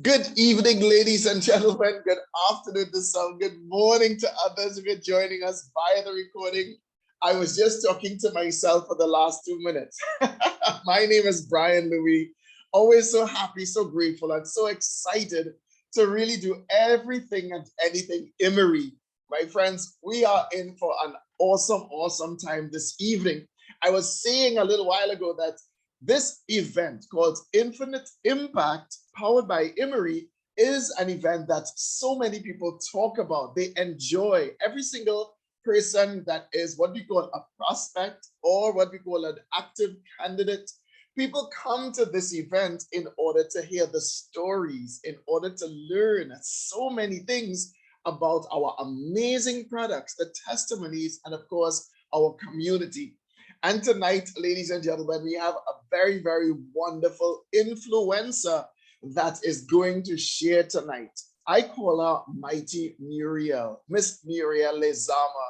Good evening, ladies and gentlemen. Good afternoon to some. Good morning to others if you're joining us via the recording. I was just talking to myself for the last 2 minutes. My name is Brian Louis. Always so happy, so grateful, and so excited to really do everything and anything IMMERI. My friends, we are in for an awesome time this evening. I was saying a little while ago that this event called Infinite Impact, powered by IMMERI, is an event that so many people talk about. They enjoy. Every single person that is what we call a prospect or what we call an active candidate, people come to this event in order to hear the stories, in order to learn so many things about our amazing products, the testimonies, and of course, our community. And tonight, ladies and gentlemen, we have a very wonderful influencer that is going to share tonight. I call her Mighty Muriel, Miss Muriel Lezama.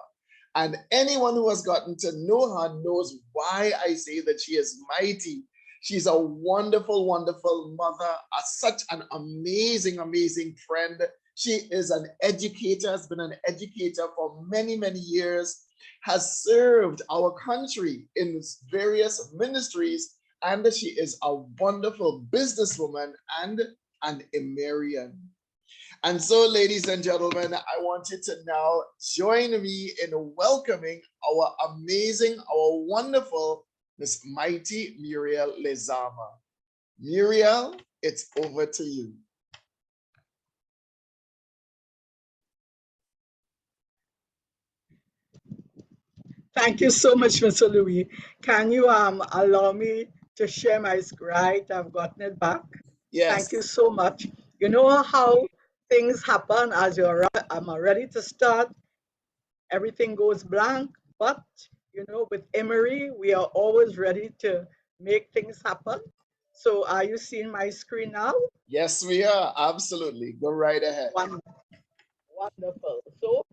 And anyone who has gotten to know her knows why I say that she is mighty. She's a wonderful mother, such an amazing friend. She is an educator, has been an educator for many years, has served our country in various ministries, and she is a wonderful businesswoman and an IMMERIan. And so, ladies and gentlemen, I want you to now join me in welcoming our amazing, our wonderful Miss Mighty Muriel Lezama. Muriel, it's over to you. Thank you so much, Mr. Louis. Can you allow me to share my script? I've gotten it back. Thank you Yes. so much. You know how things happen as I'm ready to start, everything goes blank. But with IMMERI, we are always ready to make things happen. So are you seeing my screen now? Yes, we are. Absolutely. Go right ahead. Wonderful. So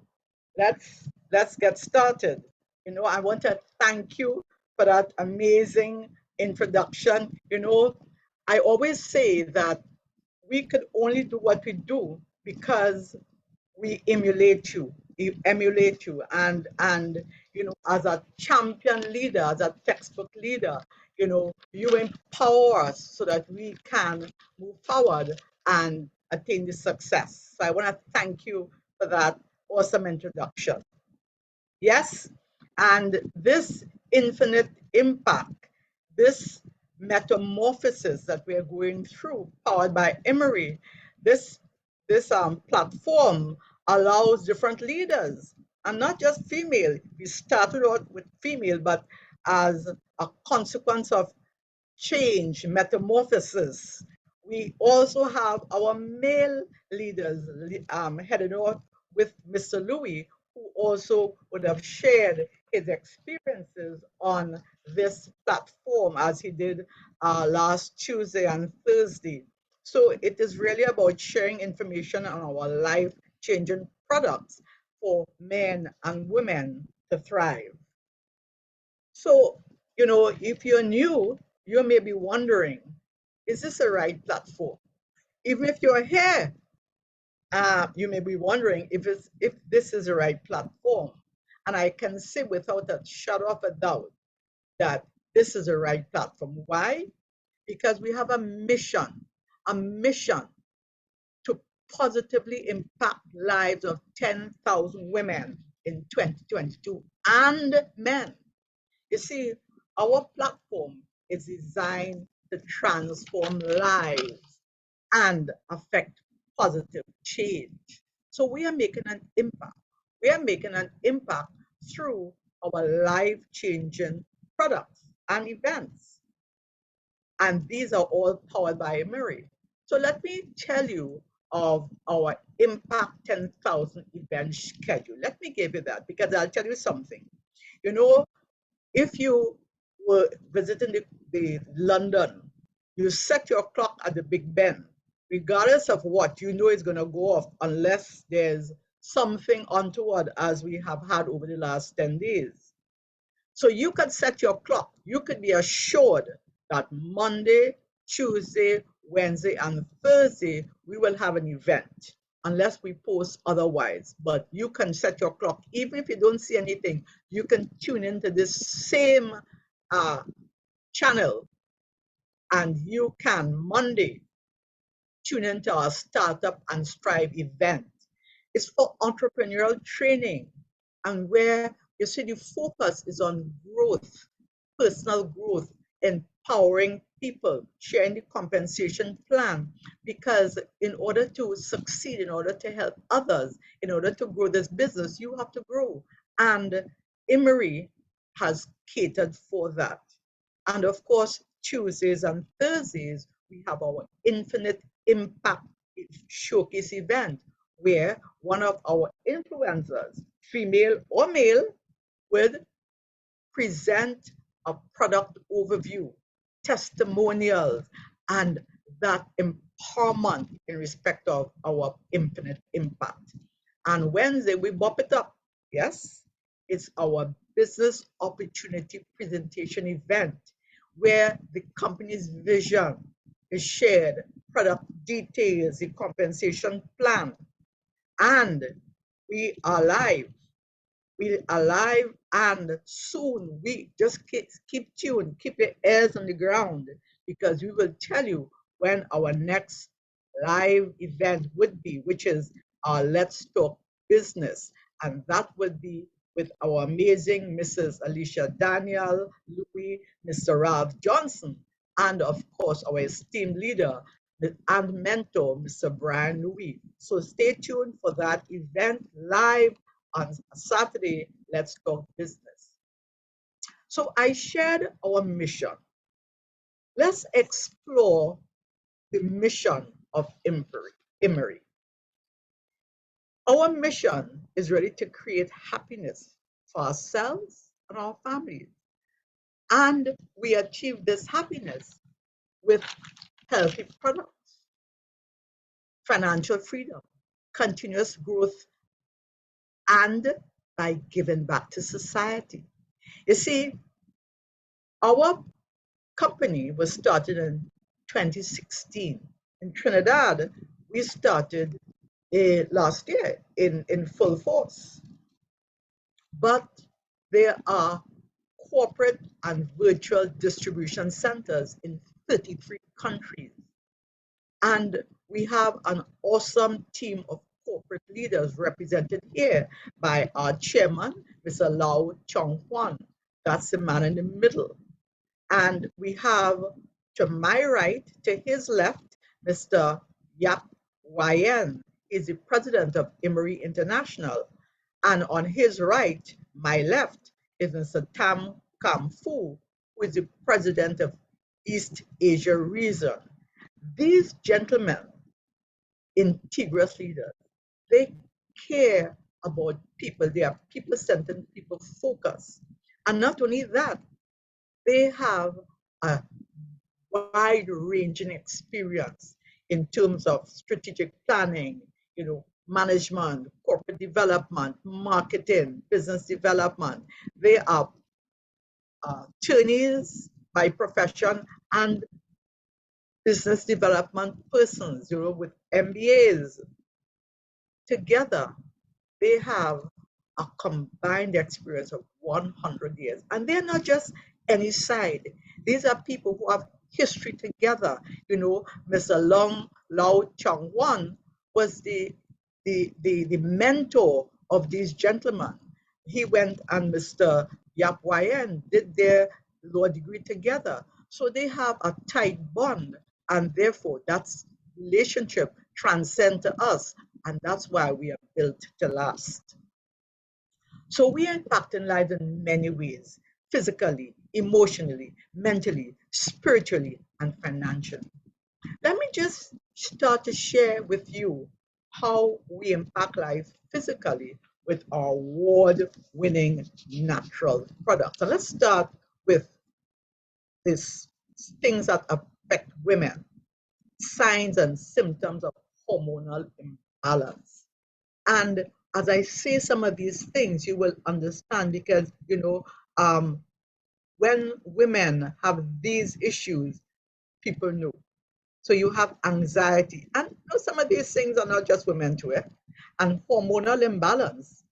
let's get started. I want to thank you for that amazing introduction. I always say that we could only do what we do because we emulate you, and as a champion leader, as a textbook leader, you empower us so that we can move forward and attain the success. So I want to thank you for that awesome introduction. Yes, and this infinite impact, this metamorphosis that we are going through, powered by IMMERI, this platform allows different leaders, and not just female. We started out with female, but as a consequence of change, metamorphosis, we also have our male leaders headed out with Mr. Louis, who also would have shared his experiences on this platform as he did last Tuesday and Thursday. So it is really about sharing information on our life-changing products for men and women to thrive. So, if you're new, you may be wondering, is this the right platform? Even if you're here, you may be wondering if this is the right platform. And I can say without a shadow of a doubt that this is the right platform. Why? Because we have a mission to positively impact lives of 10,000 women in 2022 and men. You see, our platform is designed to transform lives and affect positive change. So we are making an impact. We are making an impact through our life-changing products and events. And these are all powered by IMMERI. So let me tell you of our Impact 10,000 event schedule. Let me give you that because I'll tell you something. You know, if you were visiting the London, you set your clock at the Big Ben, regardless of what you know is going to go off, unless there's something untoward as we have had over the last 10 days. So you could set your clock. You could be assured that Monday, Tuesday, Wednesday, and Thursday, we will have an event unless we post otherwise. But you can set your clock. Even if you don't see anything, you can tune into this same uh, channel, and you can Monday tune into our Startup and Strive event. It's for entrepreneurial training, and where you see the focus is on growth, personal growth, empowering people, sharing the compensation plan. Because in order to succeed, in order to help others, in order to grow this business, you have to grow. And IMMERI has catered for that. And of course, Tuesdays and Thursdays, we have our Infinite Impact Showcase event, where one of our influencers, female or male, would present a product overview, testimonials, and that empowerment in respect of our infinite impact. And Wednesday, we bop it up. Yes, it's our business opportunity presentation event where the company's vision is shared, product details, the compensation plan, and we are live. We are live, and soon we just keep tuned, keep your ears on the ground, because we will tell you when our next live event would be, which is our Let's Talk Business. And that would be with our amazing Mrs. Alicia Daniel, Louis, Mr. Ralph Johnson, and of course, our esteemed leader and mentor, Mr. Brian Louis. So stay tuned for that event live on Saturday. Let's Talk Business. So I shared our mission. Let's explore the mission of IMMERI. Our mission is really to create happiness for ourselves and our families. And we achieve this happiness with healthy products, financial freedom, continuous growth, and by giving back to society. You see, our company was started in 2016. In Trinidad, we started last year in full force. But there are corporate and virtual distribution centers in 33 countries. And we have an awesome team of corporate leaders represented here by our chairman, Mr. Lau Chong Huan. That's the man in the middle. And we have to my right, to his left, Mr. Yap Yen. He's the president of IMMERI International. And on his right, my left, is Mr. Tam Kam Fu, who is the president of East Asia region. These gentlemen, integrous leaders, they care about people. They are people-centered, people-focused. And not only that, they have a wide-ranging experience in terms of strategic planning, management, corporate development, marketing, business development. They are attorneys by profession and business development persons, with MBAs. Together, they have a combined experience of 100 years. And they're not just any side. These are people who have history together. Mr. Lau Chong Wan was the mentor of these gentlemen. He went and Mr. Yap Yen did their law degree together. So they have a tight bond, and therefore that relationship transcends to us, and that's why we are built to last. So we are impacting lives in many ways: physically, emotionally, mentally, spiritually, and financially. Let me just start to share with you how we impact life physically with our award-winning natural products. And let's start with these things that affect women: signs and symptoms of hormonal imbalance. And as I say some of these things, you will understand, because when women have these issues, people know. So you have anxiety. And you know, some of these things are not just women to it. And hormonal imbalance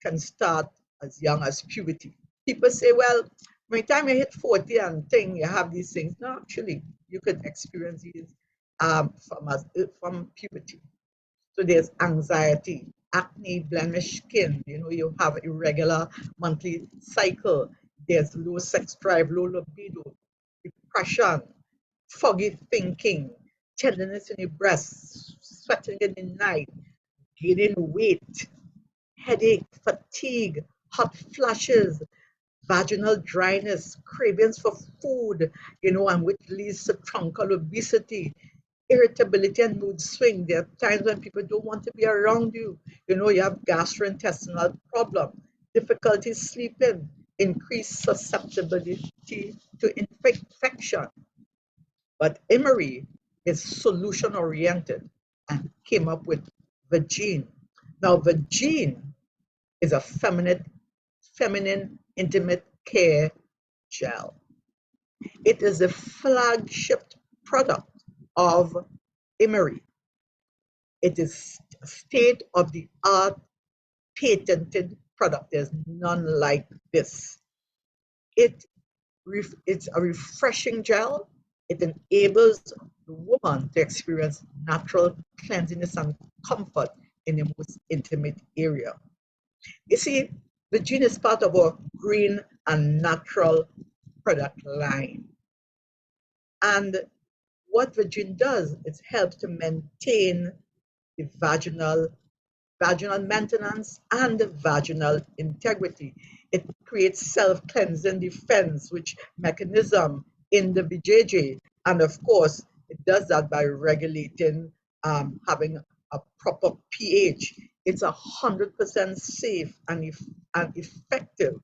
can start as young as puberty. People say, well, by the time you hit 40 and thing, you have these things. No, actually, you could experience these from puberty. So there's anxiety, acne, blemished skin. You know, you have irregular monthly cycle. There's low sex drive, low libido, depression, foggy thinking, tenderness in your breasts, sweating in the night, gaining weight, headache, fatigue, hot flashes, vaginal dryness, cravings for food, you know, and which leads to truncal obesity, irritability and mood swing. There are times when people don't want to be around you. You know, you have gastrointestinal problem, difficulty sleeping, increased susceptibility to infection. But IMMERI is solution oriented and came up with Vagine. Now, Vagine is a feminine intimate care gel. It is the flagship product of IMMERI. It is a state of the art patented product. There's none like this. It it's a refreshing gel. It enables the woman to experience natural cleanliness and comfort in the most intimate area. You see, the gene is part of our green and natural product line. And what the gene does is help to maintain the vaginal maintenance and vaginal integrity. It creates self-cleansing defense, which mechanism in the BJJ. And of course, it does that by regulating having a proper pH. It's 100% safe and effective.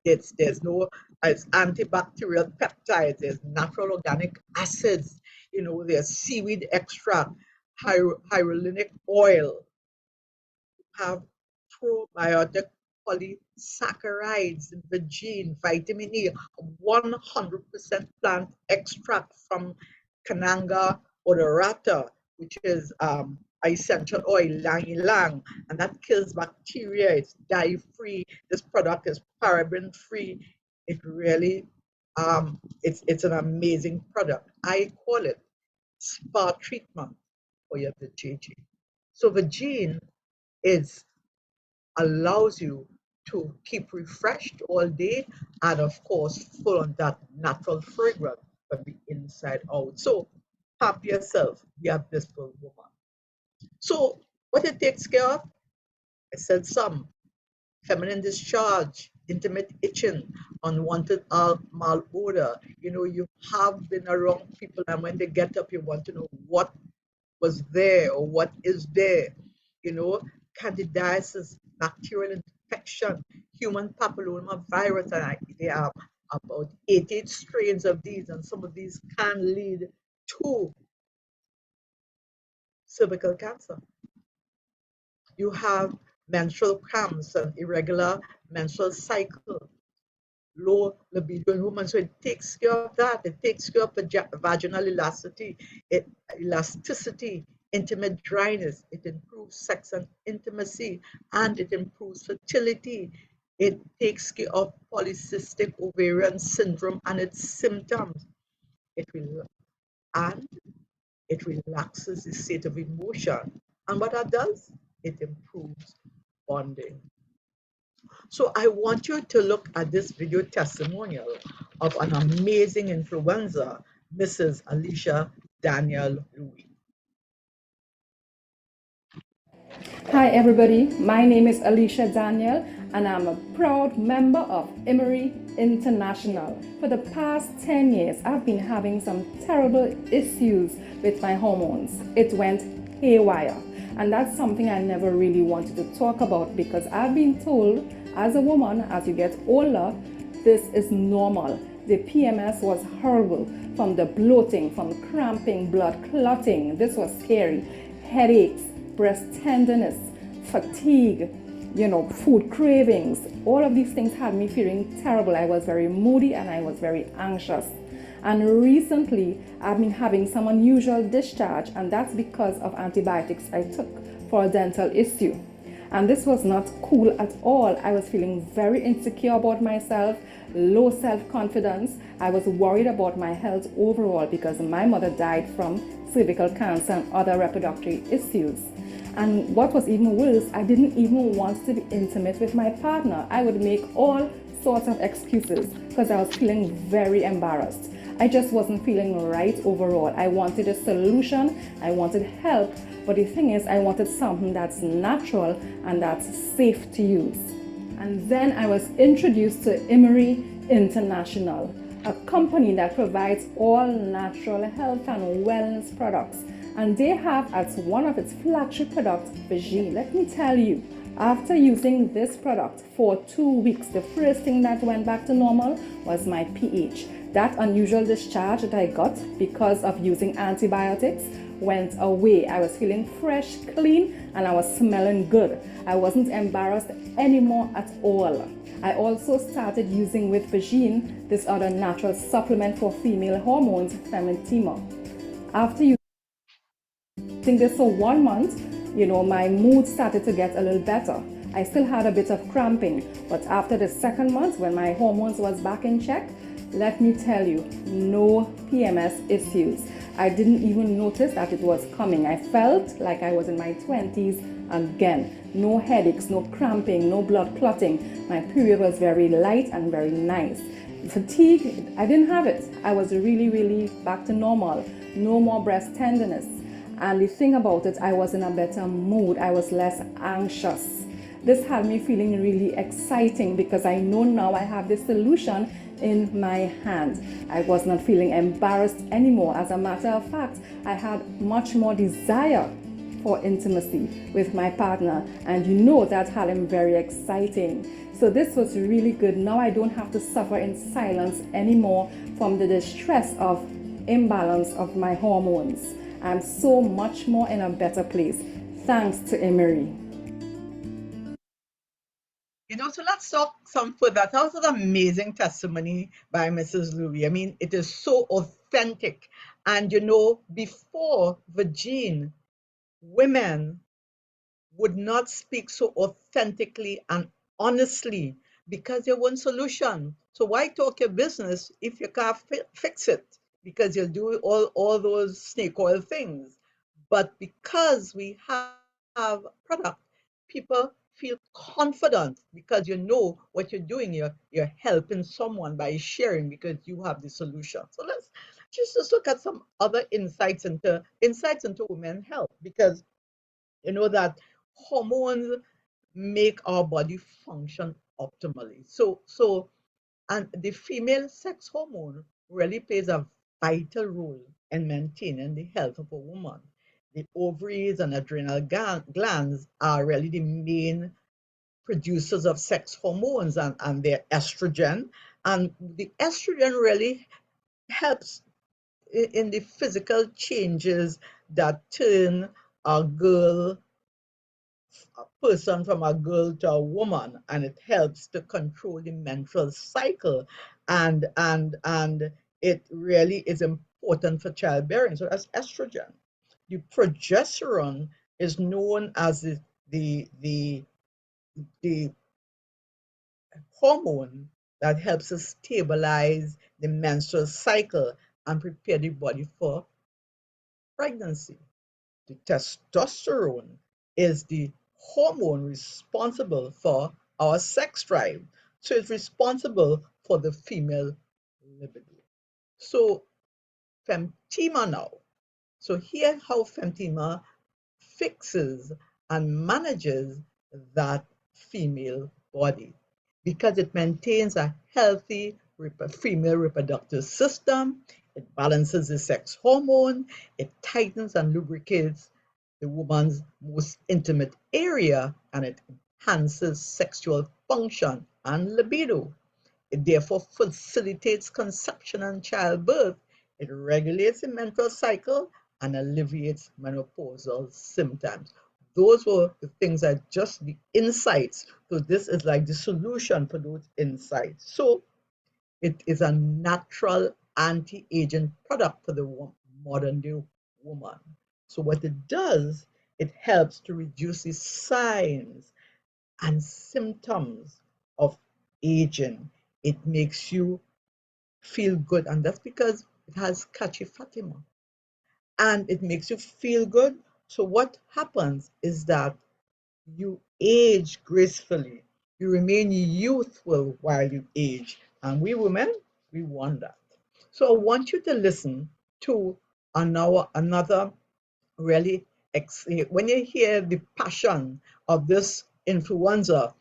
There's no it's antibacterial peptides, there's natural organic acids, you know, there's seaweed extract, hyaluronic oil, have probiotic polysaccharides, the gene, vitamin E, 100% plant extract from Kananga odorata, which is essential oil, lang ylang, and that kills bacteria. It's dye-free. This product is paraben-free. It really, it's an amazing product. I call it spa treatment for your vajayjay. So the gene is allows you to keep refreshed all day and of course full on that natural fragrance from the inside out. So pamp yourself, be a blissful woman. So what it takes care of, I said some feminine discharge, intimate itching, unwanted malodor. You know, you have been around people and when they get up, you want to know what was there or what is there. You know, candidiasis, bacterial infection, human papilloma virus, and there are about 88 strains of these, and some of these can lead to cervical cancer. You have menstrual cramps and irregular menstrual cycle, low libido in women. So it takes care of that. It takes care of vaginal elasticity, intimate dryness. It improves sex and intimacy, and it improves fertility. It takes care of polycystic ovarian syndrome and its symptoms. It will, and it relaxes the state of emotion. And what that does, it improves bonding. So I want you to look at this video testimonial of an amazing influencer, Mrs. Alicia Daniel Louis. Hi everybody, my name is Alicia Daniel and I'm a proud member of IMMERI International. For the past 10 years, I've been having some terrible issues with my hormones. It went haywire, and that's something I never really wanted to talk about because I've been told as a woman, as you get older, this is normal. The PMS was horrible, from the bloating, from cramping, blood clotting. This was scary. Headaches, breast tenderness, fatigue, you know, food cravings. All of these things had me feeling terrible. I was very moody and I was very anxious. And recently, I've been having some unusual discharge, and that's because of antibiotics I took for a dental issue. And this was not cool at all. I was feeling very insecure about myself, low self confidence. I was worried about my health overall because my mother died from cervical cancer and other reproductive issues. And what was even worse, I didn't even want to be intimate with my partner. I would make all sorts of excuses because I was feeling very embarrassed. I just wasn't feeling right overall. I wanted a solution, I wanted help, but the thing is, I wanted something that's natural and that's safe to use. And then I was introduced to IMMERI International, a company that provides all natural health and wellness products. And they have as one of its flagship products, Vagine. Let me tell you, after using this product for 2 weeks, the first thing that went back to normal was my pH. That unusual discharge that I got because of using antibiotics went away. I was feeling fresh, clean, and I was smelling good. I wasn't embarrassed anymore at all. I also started using with Vagine this other natural supplement for female hormones, Fementima. After using this for 1 month, my mood started to get a little better. I still had a bit of cramping, but after the second month, when my hormones was back in check, let me tell you, no PMS issues. I didn't even notice that it was coming. I felt like I was in my 20s again. No headaches, no cramping, no blood clotting. My period was very light and very nice. Fatigue, I didn't have it. I was really, really back to normal. No more breast tenderness. And the thing about it, I was in a better mood. I was less anxious. This had me feeling really exciting because I know now I have the solution in my hand. I was not feeling embarrassed anymore. As a matter of fact, I had much more desire for intimacy with my partner, and that had him very exciting. So this was really good. Now I don't have to suffer in silence anymore from the distress of imbalance of my hormones. I'm so much more in a better place thanks to IMMERI. So let's talk some further. That was an amazing testimony by Mrs. Louis. I mean, it is so authentic. And before Virgin, women would not speak so authentically and honestly because there wasn't solution. So why talk your business if you can't fix it? Because you'll do all those snake oil things. But because we have product, people feel confident because what you're doing. You're helping someone by sharing because you have the solution. So let's just look at some other insights into women health, because that hormones make our body function optimally. And the female sex hormone really plays a vital role in maintaining the health of a woman. The ovaries and adrenal glands are really the main producers of sex hormones, and their estrogen. And the estrogen really helps in the physical changes that turn a person from a girl to a woman, and it helps to control the menstrual cycle, and it really is important for childbearing. So that's estrogen. The progesterone is known as the hormone that helps us stabilize the menstrual cycle and prepare the body for pregnancy. The testosterone is the hormone responsible for our sex drive. So it's responsible for the female libido. So Femtima now. So here how Femtima fixes and manages that female body, because it maintains a healthy female reproductive system. It balances the sex hormone. It tightens and lubricates the woman's most intimate area, and it enhances sexual function and libido. It therefore facilitates conception and childbirth. It regulates the menstrual cycle and alleviates menopausal symptoms. Those were the things that just the insights. So this is like the solution for those insights. So it is a natural anti-aging product for the modern day woman. So what it does, it helps to reduce the signs and symptoms of aging. It makes you feel good, and that's because it has catchy Fatima, and it makes you feel good. So what happens is that you age gracefully. You remain youthful while you age. And we women, we want that. So I want you to listen to another really, when you hear the passion of this influencer,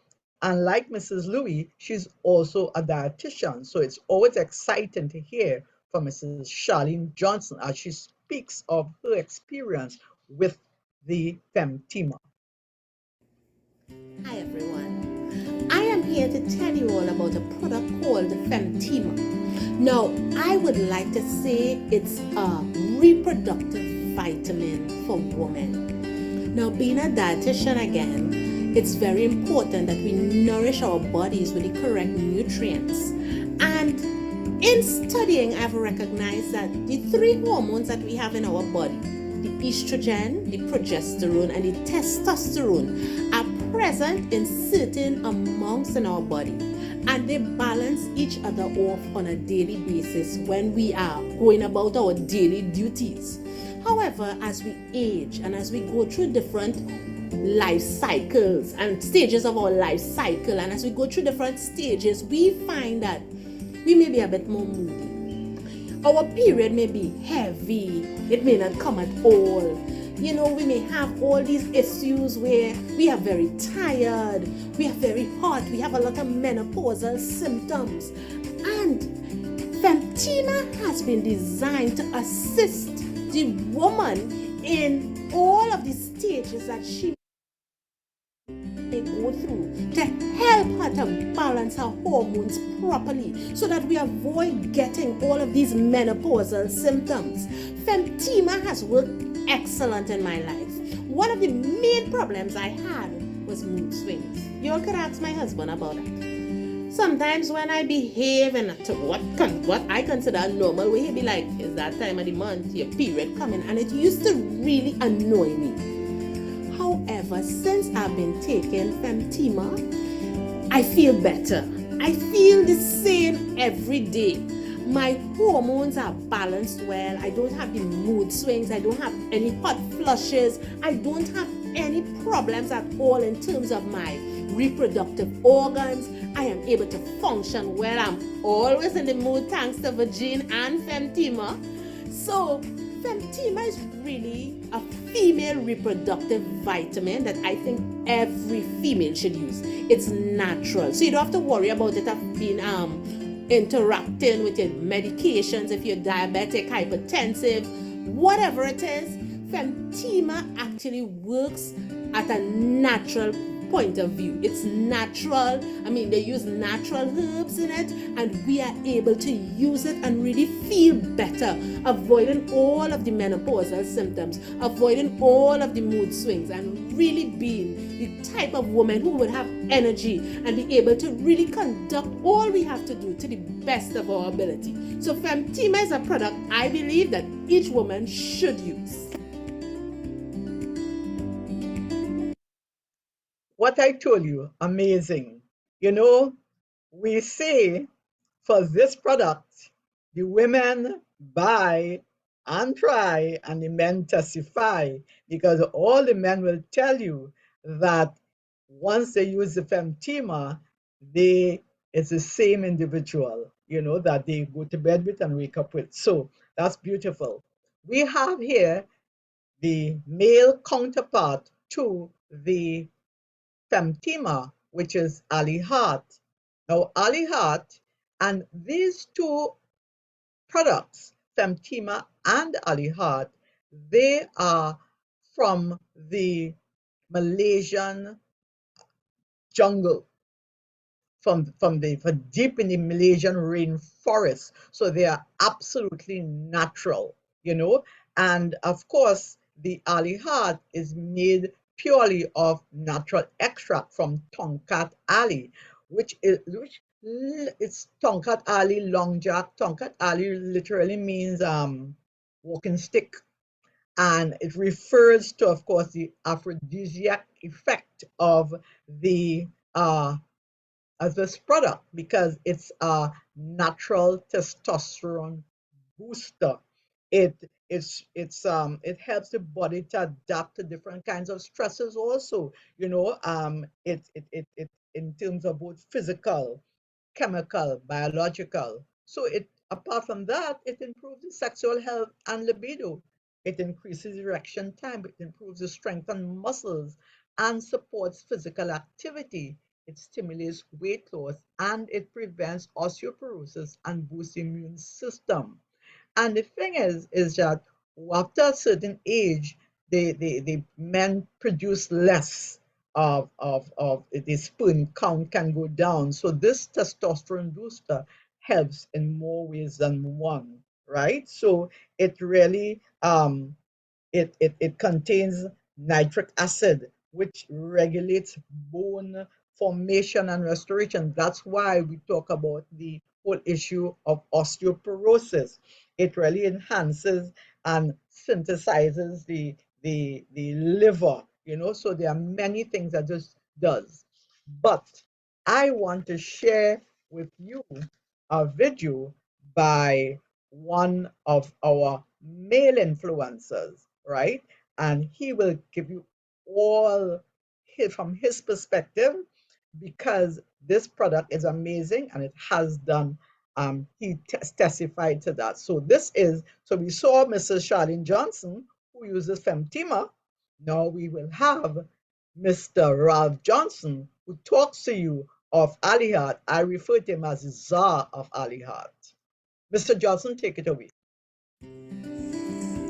and like Mrs. Louie, she's also a dietitian. So it's always exciting to hear from Mrs. Charlene Johnson as she speaks of her experience with the Femtima. Hi everyone. I am here to tell you all about a product called Femtima. Now, I would like to say it's a reproductive vitamin for women. Now, being a dietitian again, it's very important that we nourish our bodies with the correct nutrients. And in studying, I've recognized that the three hormones that we have in our body, the estrogen, the progesterone, and the testosterone, are present in certain amounts in our body, and they balance each other off on a daily basis when we are going about our daily duties. However, as we age and as we go through different life cycles and stages of our life cycle, and as we go through different stages, we find that we may be a bit more moody. Our period may be heavy, it may not come at all. You know, we may have all these issues where we are very tired, we are very hot, we have a lot of menopausal symptoms. And Femtima has been designed to assist the woman in all of the stages that she may go through, to help her to balance her hormones properly so that we avoid getting all of these menopausal symptoms. Femtima has worked excellent in my life. One of the main problems I had was mood swings. You all could ask my husband about it. Sometimes when I behave in what I consider a normal way, he'd be like, "It's that time of the month, your period coming," and it used to really annoy me. However, since I've been taking Femtima, I feel better. I feel the same every day. My hormones are balanced well. I don't have the mood swings. I don't have any hot flushes. I don't have any problems at all in terms of my reproductive organs. I am able to function well. I'm always in the mood thanks to Virgin and Femtima. So Femtima is really a female reproductive vitamin that I think every female should use. It's natural, so you don't have to worry about it being interacting with your medications if you're diabetic, hypertensive, whatever it is. Femtima actually works at a natural point of view. It's natural. I mean, they use natural herbs in it, and we are able to use it and really feel better, avoiding all of the menopausal symptoms, avoiding all of the mood swings, and really being the type of woman who would have energy and be able to really conduct all we have to do to the best of our ability. So Femtima is a product I believe that each woman should use. What I told you, amazing. You know, we say for this product, the women buy and try and the men testify, because all the men will tell you that once they use the Femtima, it's the same individual, that they go to bed with and wake up with. So that's beautiful. We have here the male counterpart to the Femtima, which is Ali Hart. Now, Ali Hart and these two products, Femtima and Ali Hart, they are from the Malaysian jungle, from deep in the Malaysian rainforest. So they are absolutely natural, And of course, the Ali Hart is made purely of natural extract from Tongkat Ali, which It's Tonkat Ali Long Jack. Tonkat Ali literally means walking stick, and it refers to, of course, the aphrodisiac effect the uh, of this product because it's a natural testosterone booster. It it helps the body to adapt to different kinds of stresses also. It in terms of both physical, chemical, biological. So it apart from that, it improves the sexual health and libido. It increases erection time, it improves the strength and muscles and supports physical activity. It stimulates weight loss and it prevents osteoporosis and boosts the immune system. And the thing is that after a certain age, the men produce less of the sperm count can go down. So this testosterone booster helps in more ways than one, right? So it really it contains nitric acid, which regulates bone formation and restoration. That's why we talk about the whole issue of osteoporosis. It really enhances and synthesizes the liver, so there are many things that this does. But I want to share with you a video by one of our male influencers, right? And he will give you all from his perspective because this product is amazing and it has done. He testified to that. So we saw Mrs. Charlene Johnson who uses Femtima. Now we will have Mr. Ralph Johnson who talks to you of Alihat. I refer to him as the Tsar of Alihat. Mr. Johnson, take it away.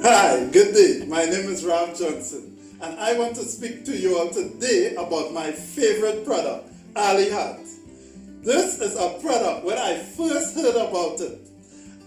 Hi, good day. My name is Ralph Johnson, and I want to speak to you all today about my favorite product, Ali Hat. This is a product when I first heard about it,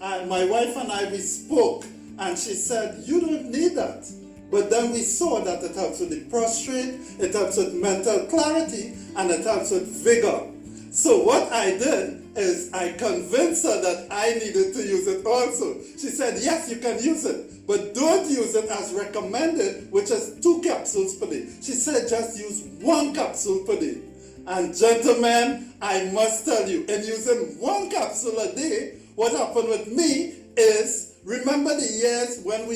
and my wife and I we spoke, and she said, "You don't need that." But then we saw that it helps with the prostrate, it helps with mental clarity, and it helps with vigor. So what I did is I convinced her that I needed to use it also. She said, yes, you can use it, but don't use it as recommended, which is 2 capsules per day. She said just use 1 capsule per day. And gentlemen, I must tell you, in using 1 capsule a day, what happened with me is, remember the years when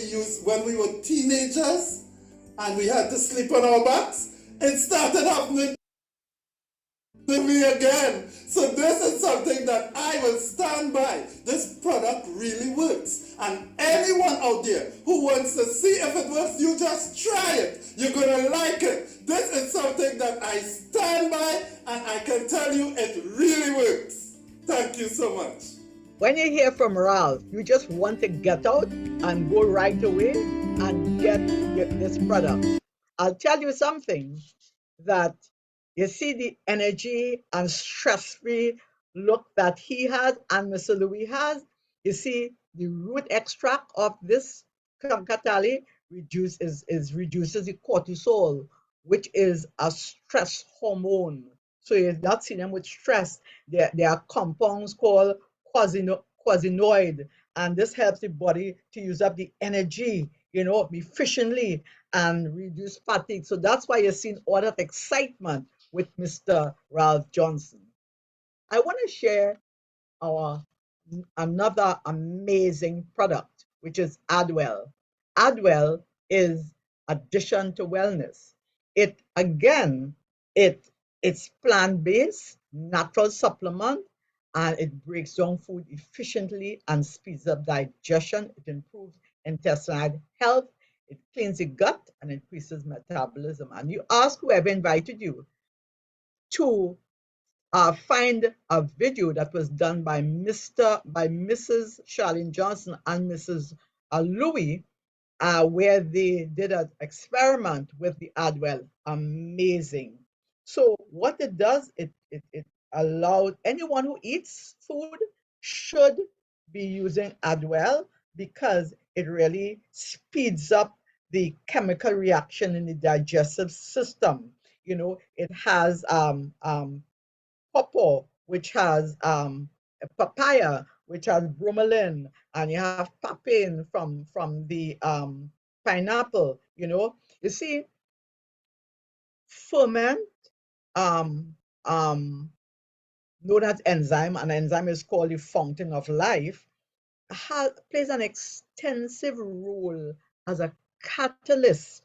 we were teenagers and we had to sleep on our backs? It started happening to me again. So this is something that I will stand by. This product really works. And anyone out there who wants to see if it works, you just try it. You're going to like it. This is something that I stand by and I can tell you it really works. Thank you so much. When you hear from Ralph, you just want to get out and go right away and get this product. I'll tell you something that you see the energy and stress-free look that he has and Mr. Louis has. You see the root extract of this kankatali reduces the cortisol, which is a stress hormone. So you're not seeing them with stress. There are compounds called quasinoid, and this helps the body to use up the energy, efficiently and reduce fatigue. So that's why you're seeing all that excitement with Mr. Ralph Johnson. I want to share our another amazing product, which is Adwell. Adwell is addition to wellness. It again, it's plant-based, natural supplement, and it breaks down food efficiently and speeds up digestion. It improves intestinal health. It cleans the gut and increases metabolism. And you ask whoever invited you to find a video that was done by Mrs. Charlene Johnson and Mrs. Louis, where they did an experiment with the Adwell. Amazing. So what it does, it allows anyone who eats food should be using Adwell because it really speeds up the chemical reaction in the digestive system. It has pawpaw, which has papaya, which has bromelain, and you have papain from the pineapple. You see, ferment, um, um, known as enzyme, and enzyme is called the fountain of life, plays an extensive role as a catalyst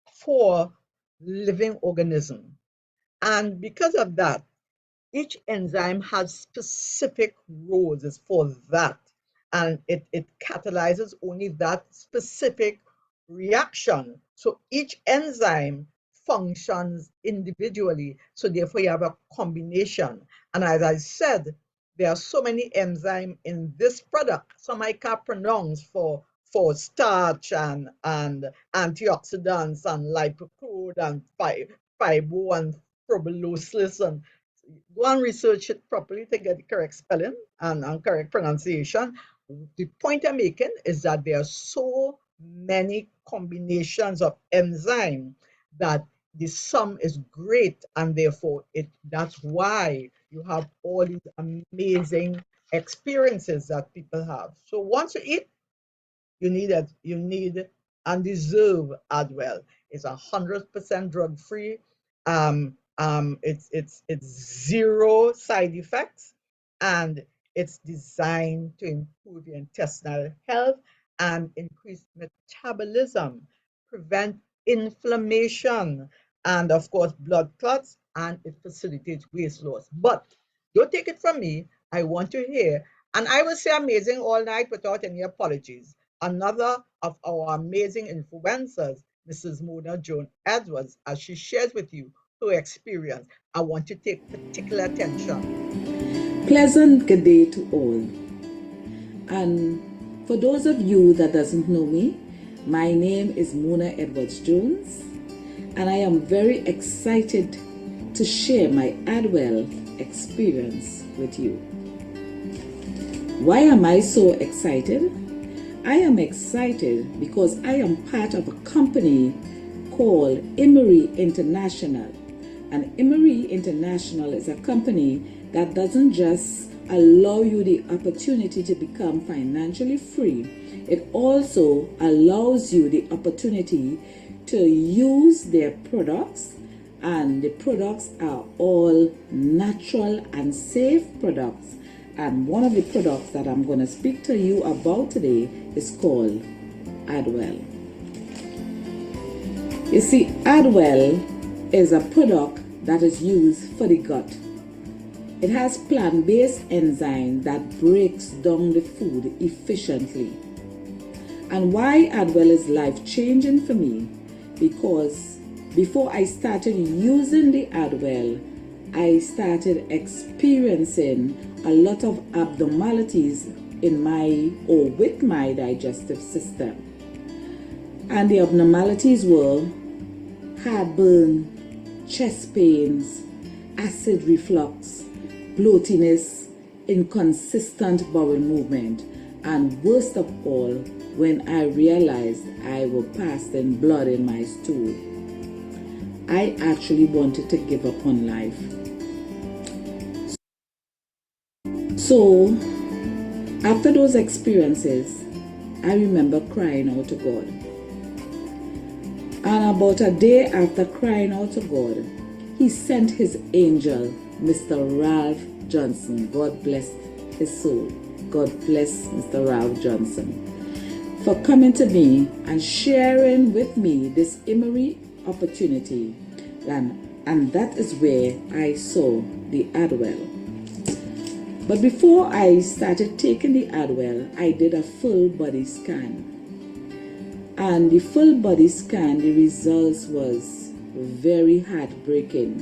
for living organism. And because of that, each enzyme has specific roles is for that. And it catalyzes only that specific reaction. So each enzyme functions individually. So therefore you have a combination. And as I said, there are so many enzymes in this product. Some I can't pronounce for starch and antioxidants and lipocrude and fibo and proboscis and go and research it properly to get the correct spelling and correct pronunciation. The point I'm making is that there are so many combinations of enzyme that the sum is great, and therefore that's why you have all these amazing experiences that people have. So once you eat, you need and deserve Adwell. It's 100% drug free. It's zero side effects, and it's designed to improve your intestinal health and increase metabolism, prevent inflammation, and of course blood clots, and it facilitates weight loss. But don't take it from me. I want to hear, and I will say amazing all night without any apologies. Another of our amazing influencers, Mrs. Mona Joan Edwards, as she shares with you her experience. I want to take particular attention. Pleasant good day to all. And for those of you that doesn't know me, my name is Mona Edwards Jones, and I am very excited to share my Adwell experience with you. Why am I so excited? I am excited because I am part of a company called IMMERI International. And IMMERI International is a company that doesn't just allow you the opportunity to become financially free. It also allows you the opportunity to use their products, and the products are all natural and safe products. And one of the products that I'm going to speak to you about today is called Adwell. You see, Adwell is a product that is used for the gut. It has plant-based enzyme that breaks down the food efficiently. And why Adwell is life-changing for me? Because before I started using the Adwell, I started experiencing a lot of abnormalities in with my digestive system. And the abnormalities were heartburn, chest pains, acid reflux, bloatiness, inconsistent bowel movement, and worst of all, when I realized I was passing blood in my stool, I actually wanted to give up on life. So, after those experiences, I remember crying out to God. And about a day after crying out to God, He sent His angel, Mr. Ralph Johnson. God bless his soul. God bless Mr. Ralph Johnson for coming to me and sharing with me this IMMERI opportunity. And that is where I saw the Adwell. But before I started taking the Adwell, I did a full body scan. And the full body scan, the results was very heartbreaking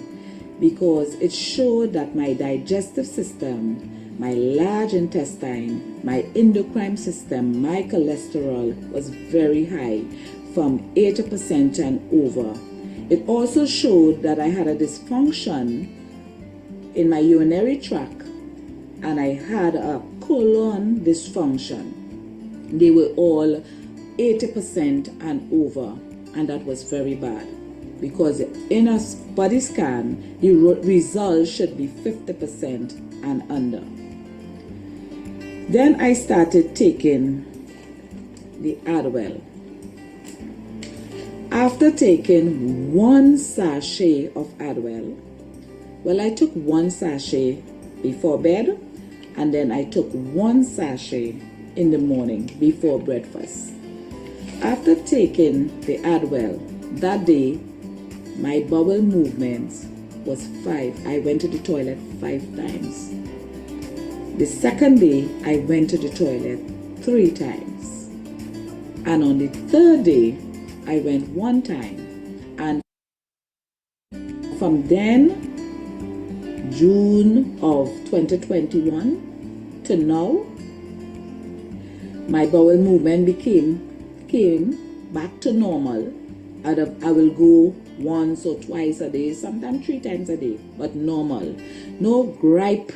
because it showed that my digestive system, my large intestine, my endocrine system, my cholesterol was very high, from 80% and over. It also showed that I had a dysfunction in my urinary tract, and I had a colon dysfunction. They were all 80% and over, and that was very bad. because in a body scan, the results should be 50% and under. Then I started taking the Adwell. After taking 1 sachet of Adwell, well, I took 1 sachet before bed, and then I took 1 sachet in the morning before breakfast. After taking the Adwell, that day, my bowel movements was 5. I went to the toilet 5 times. The second day, I went to the toilet 3 times. And on the third day, I went 1 time. And from then, June of 2021 to now, my bowel movement came back to normal. I will go once or twice a day, sometimes 3 times a day, but normal. No griping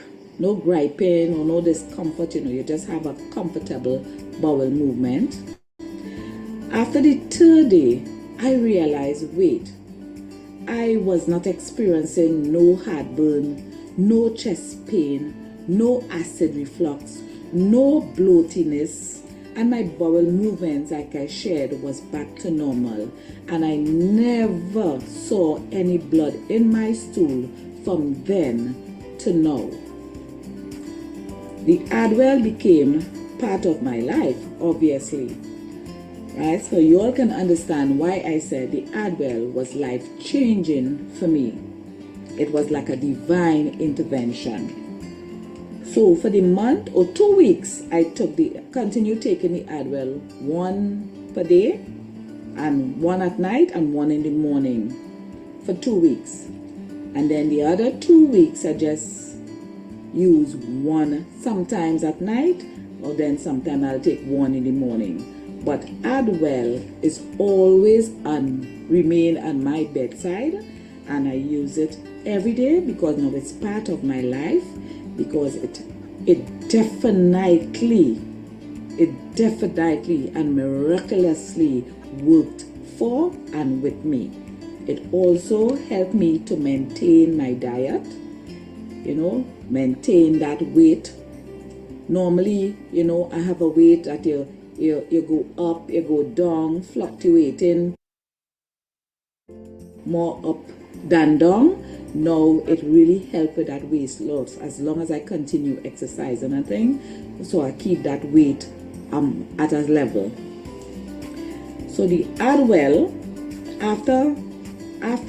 or no discomfort, you just have a comfortable bowel movement. After the third day, I realized, wait, I was not experiencing no heartburn, no chest pain, no acid reflux, no bloatiness, and my bowel movements, like I shared, was back to normal. And I never saw any blood in my stool from then to now. The Adwell became part of my life, obviously. Right? So you all can understand why I said the Adwell was life-changing for me. It was like a divine intervention. So for the month or 2 weeks, I continued taking the Adwell, 1 per day, and 1 at night and 1 in the morning for 2 weeks. And then the other 2 weeks, I just use 1 sometimes at night, or then sometimes I'll take 1 in the morning. But Adwell is always remain on my bedside, and I use it every day because now it's part of my life, because it definitely and miraculously worked for and with me. It also helped me to maintain my diet, maintain that weight. Normally, I have a weight that you go up, you go down, fluctuating, more up than down. Now it really helped with that weight loss as long as I continue exercising and things. So I keep that weight at a level. So the Adwell, after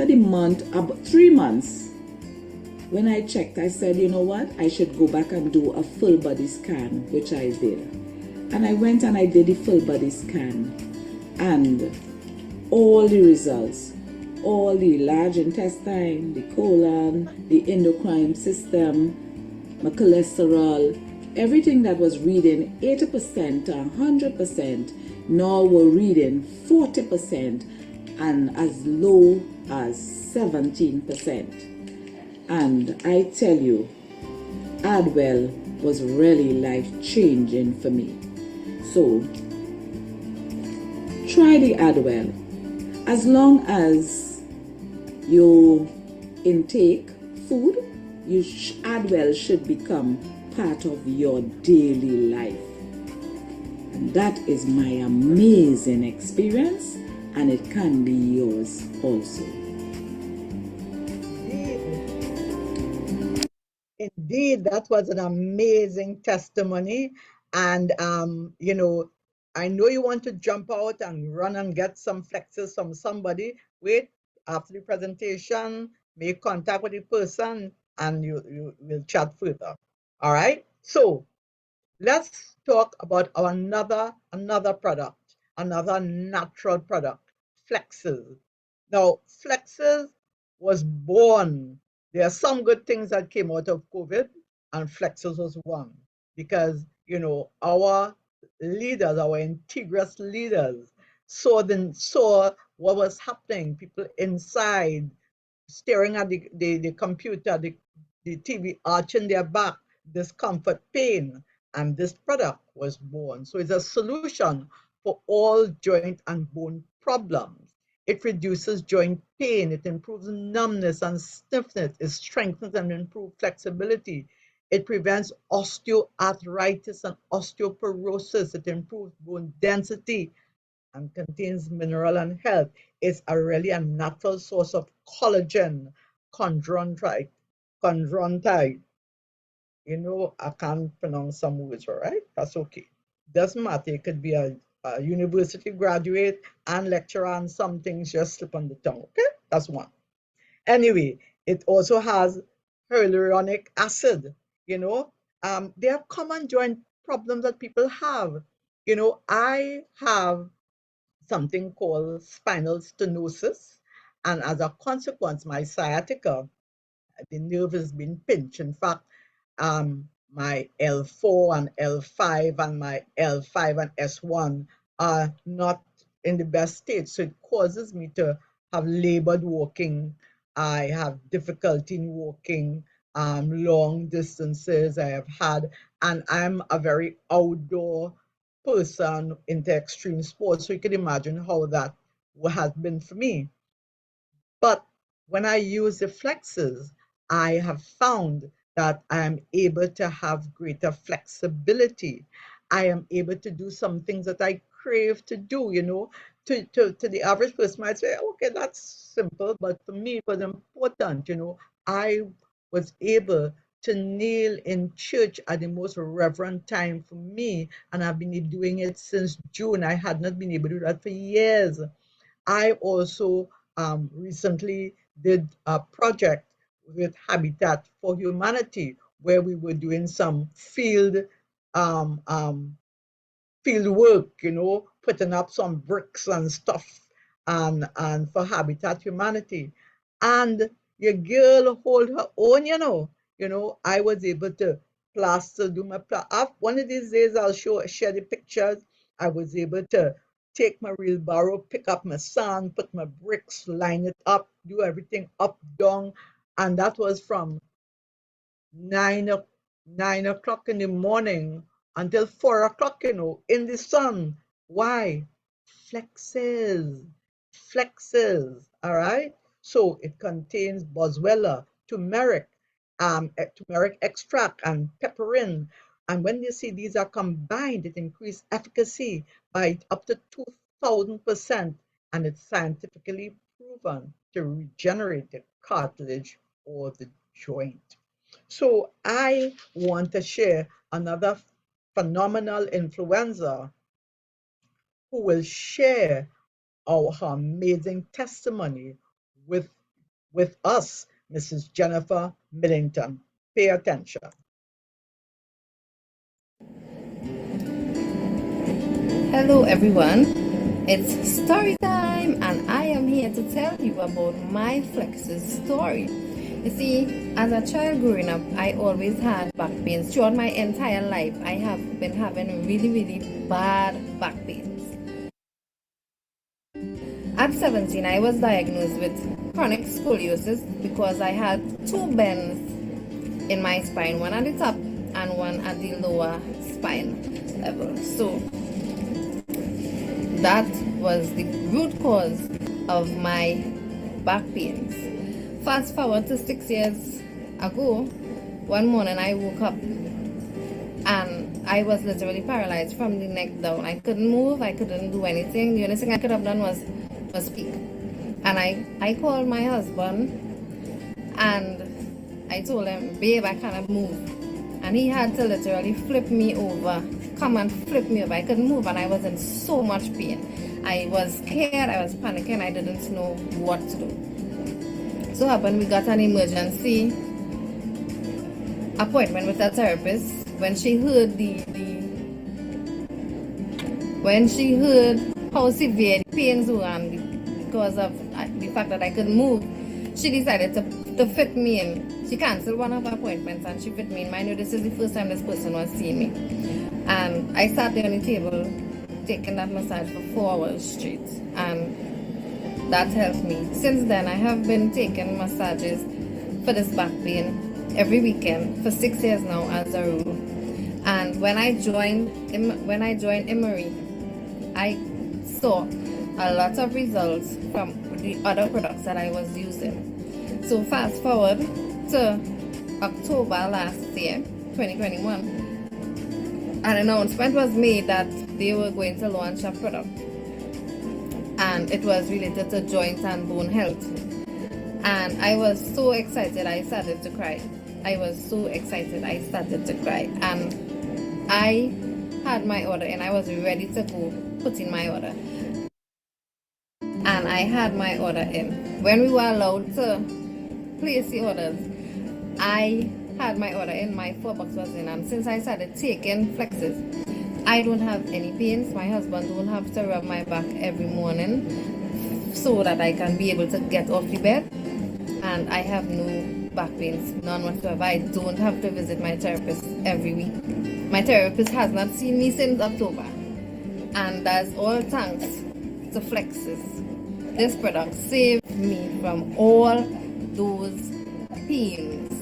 the month, about 3 months, when I checked, I said, you know what, I should go back and do a full body scan, which I did. And I went and I did the full body scan, and all the results, all the large intestine, the colon, the endocrine system, my cholesterol, everything that was reading 80% to 100%, now we're reading 40% and as low as 17%. And I tell you, Adwell was really life-changing for me. So, try the Adwell. As long as you intake food, Adwell should become part of your daily life. And that is my amazing experience, and it can be yours also. Indeed, that was an amazing testimony. And, I know you want to jump out and run and get some flexes from somebody. Wait, after the presentation, make contact with the person and you will chat further. All right. So let's talk about another product, another natural product, flexes. Now, flexes was born. There are some good things that came out of COVID, and flexes was one, because our leaders, our integrous leaders, saw what was happening. People inside staring at the computer, the TV, arching their back, discomfort, pain, and this product was born. So it's a solution for all joint and bone problems. It reduces joint pain. It improves numbness and stiffness. It strengthens and improves flexibility. It prevents osteoarthritis and osteoporosis. It improves bone density and contains mineral and health. It's really a natural source of collagen, chondrontite. Chondrontite. I can't pronounce some words, all right? That's okay. Doesn't matter. It could be a university graduate and lecturer, and some things just slip on the tongue, okay? That's one. Anyway, it also has hyaluronic acid, There are common joint problems that people have. I have something called spinal stenosis, and as a consequence, my sciatica, the nerve has been pinched. In fact, my L4 and L5 and my L5 and S1 are not in the best state. So it causes me to have labored walking. I have difficulty in walking long distances I have had, and I'm a very outdoor person into extreme sports. So you can imagine how that has been for me. But when I use the flexes, I have found that I am able to have greater flexibility. I am able to do some things that I crave to do, To the average person might say, okay, that's simple, but for me it was important, I was able to kneel in church at the most reverent time for me, and I've been doing it since June. I had not been able to do that for years. I also recently did a project with Habitat for Humanity where we were doing some um, um, field work, putting up some bricks and stuff and for Habitat Humanity. And your girl hold her own, I was able to do my one of these days I'll share the pictures. I was able to take my wheelbarrow, pick up my sand, put my bricks, line it up, do everything up, down. And that was from 9, 9 o'clock in the morning until 4 o'clock, in the sun. Why? Flexes, flexes, all right? So it contains boswellia, turmeric extract, and pepperin. And when you see these are combined, it increases efficacy by up to 2,000%. And it's scientifically proven to regenerate the cartilage or the joint. So I want to share another phenomenal influencer who will share her amazing testimony with, with us, Mrs. Jennifer Millington. Pay attention. Hello everyone, it's story time and I am here to tell you about my flexes story. You see, as a child growing up, I always had back pains. Throughout my entire life, I have been having really bad back pains. At 17, I was diagnosed with chronic scoliosis because I had two bends in my spine, one at the top and one at the lower spine level. So that was the root cause of my back pains. Fast forward to 6 years ago, one morning I woke up and I was literally paralyzed from the neck down. I couldn't move, I couldn't do anything. The only thing I could have done was speak. And I called my husband and I told him, babe, I cannot move. And he had to literally flip me over, come and flip me over. I couldn't move and I was in so much pain. I was scared, I was panicking, I didn't know what to do. So happened we got an emergency appointment with a therapist. When she heard how severe the pains were and because of the fact that I couldn't move, she decided to fit me in. She canceled one of her appointments and she fit me in. Mind you, this is the first time this person was seeing me. And I sat there on the table taking that massage for 4 hours straight. And that helped me. Since then, I have been taking massages for this back pain every weekend for 6 years now as a rule. And when I joined IMMERI, I saw a lot of results from the other products that I was using. So fast forward to October last year, 2021, an announcement was made that they were going to launch a product, and it was related to joint and bone health. And I was so excited, I started to cry. I was so excited, I started to cry. And I had my order and I was ready to go put in my order. And I had my order in. When we were allowed to place the orders, I had my order in, my 4 box was in. And since I started taking flexes, I don't have any pains. My husband don't have to rub my back every morning so that I can be able to get off the bed. And I have no back pains, none whatsoever. I don't have to visit my therapist every week. My therapist has not seen me since October. And that's all thanks to Flexes. This product saved me from all those pains.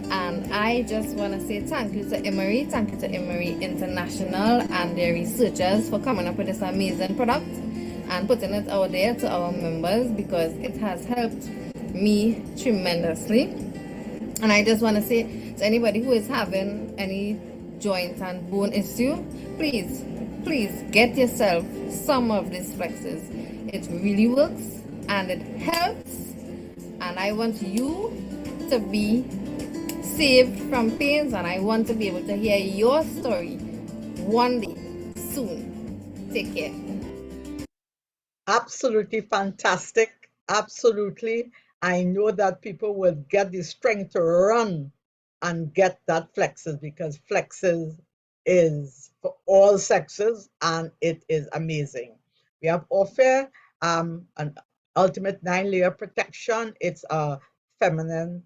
And I just want to say thank you to IMMERI, thank you to IMMERI International and their researchers for coming up with this amazing product and putting it out there to our members, because it has helped me tremendously. And I just want to say to anybody who is having any joint and bone issue, please get yourself some of these flexes. It really works and it helps, and I want you to be saved from pains, and I want to be able to hear your story one day soon. Take care. Absolutely fantastic. Absolutely. I know that people will get the strength to run and get that flexes, because flexes is for all sexes and it is amazing. We have offer an ultimate 9-layer protection. It's a feminine